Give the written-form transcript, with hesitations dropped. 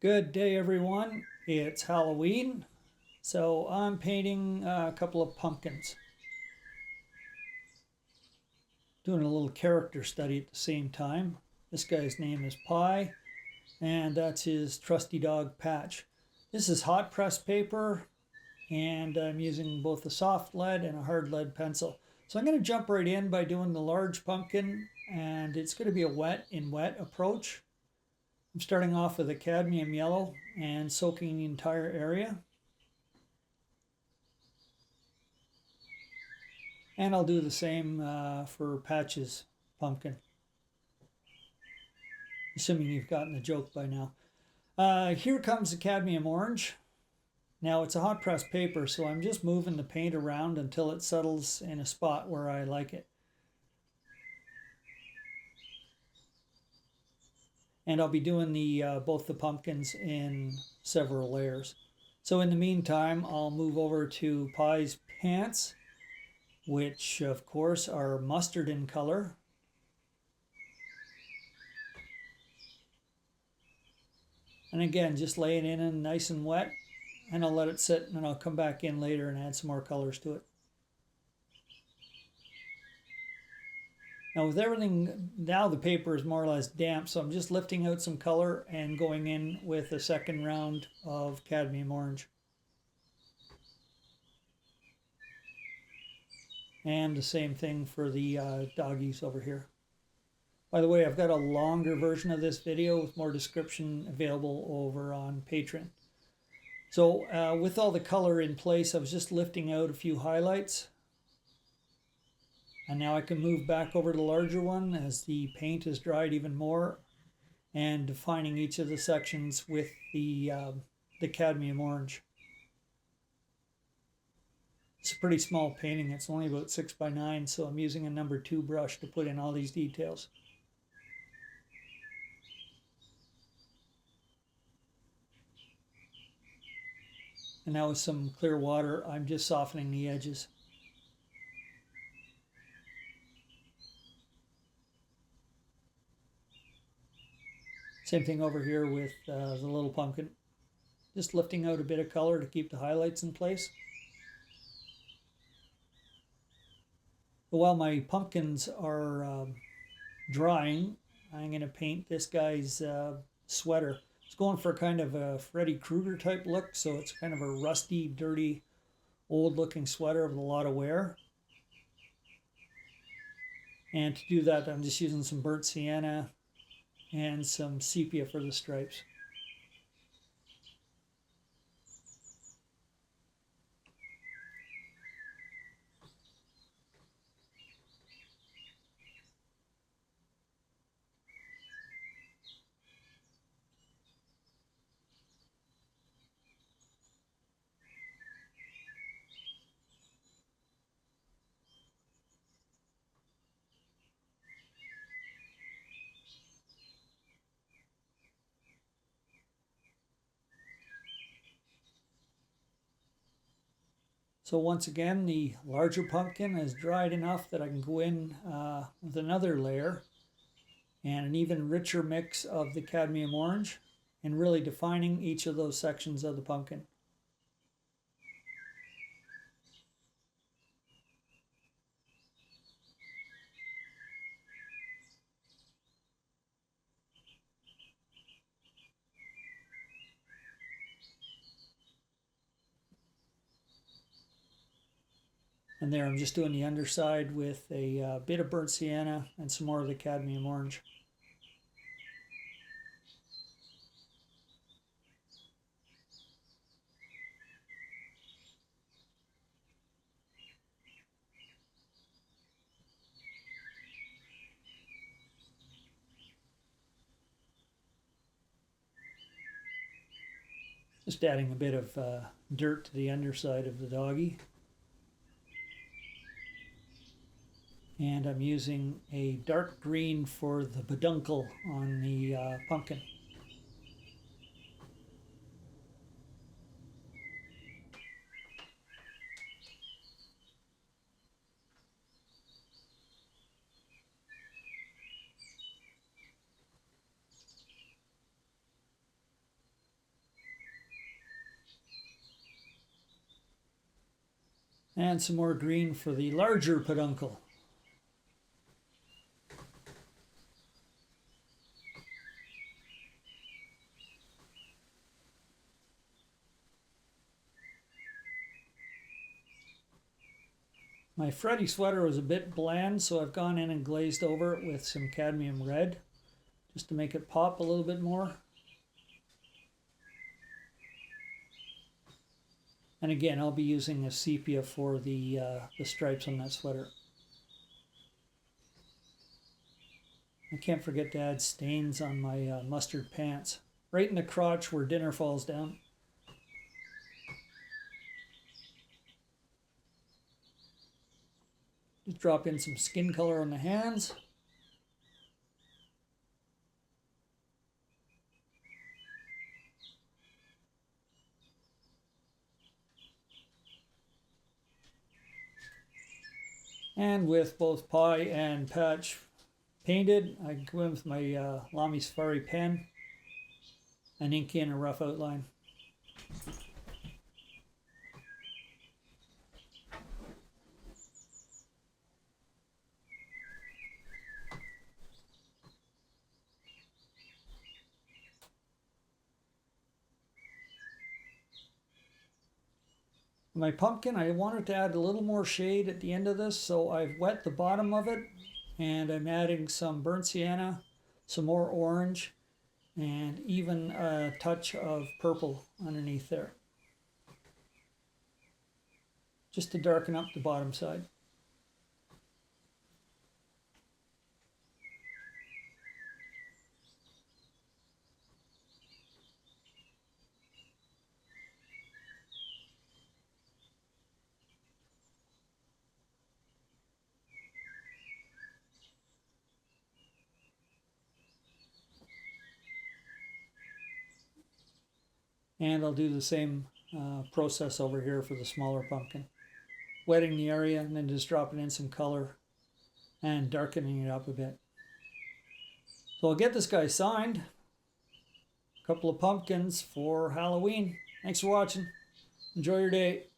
Good day, everyone. It's Halloween, so I'm painting a couple of pumpkins. Doing a little character study at the same time. This guy's name is Pi, and that's his trusty dog Patch. This is hot press paper, and I'm using both a soft lead and a hard lead pencil. So I'm going to jump right in by doing the large pumpkin, and it's going to be a wet in wet approach. I'm starting off with a cadmium yellow and soaking the entire area. And I'll do the same for Patch's pumpkin, assuming you've gotten the joke by now. Here comes the cadmium orange. Now it's a hot press paper, so I'm just moving the paint around until it settles in a spot where I like it. And I'll be doing both the pumpkins in several layers. So in the meantime, I'll move over to Pi's pants, which of course are mustard in color. And again, just lay it in nice and wet, and I'll let it sit, and I'll come back in later and add some more colors to it. Now with everything, now the paper is more or less damp, so I'm just lifting out some color and going in with a second round of cadmium orange. And the same thing for the doggies over here. By the way, I've got a longer version of this video with more description available over on Patreon. So with all the color in place, I was just lifting out a few highlights. And now I can move back over to the larger one as the paint has dried even more, and defining each of the sections with the cadmium orange. It's a pretty small painting. It's only about 6 by 9, so I'm using a number 2 brush to put in all these details. And now with some clear water, I'm just softening the edges. Same thing over here with the little pumpkin. Just lifting out a bit of color to keep the highlights in place. But while my pumpkins are drying, I'm going to paint this guy's sweater. It's going for kind of a Freddy Krueger type look, so it's kind of a rusty, dirty, old looking sweater with a lot of wear. And to do that, I'm just using some burnt sienna and some sepia for the stripes. So once again, the larger pumpkin is dried enough that I can go in with another layer and an even richer mix of the cadmium orange, and really defining each of those sections of the pumpkin. And there I'm just doing the underside with a bit of burnt sienna and some more of the cadmium orange. Just adding a bit of dirt to the underside of the doggy. And I'm using a dark green for the peduncle on the pumpkin. And some more green for the larger peduncle. My Freddy sweater was a bit bland, so I've gone in and glazed over it with some cadmium red just to make it pop a little bit more. And again, I'll be using a sepia for the stripes on that sweater. I can't forget to add stains on my mustard pants, right in the crotch where dinner falls down. Just drop in some skin color on the hands. And with both Pi and Patch painted, I go in with my Lamy Safari pen and ink in a rough outline. My pumpkin, I wanted to add a little more shade at the end of this, so I've wet the bottom of it, and I'm adding some burnt sienna, some more orange, and even a touch of purple underneath there, just to darken up the bottom side. And I'll do the same process over here for the smaller pumpkin. Wetting the area and then just dropping in some color and darkening it up a bit. So I'll get this guy signed. A couple of pumpkins for Halloween. Thanks for watching. Enjoy your day.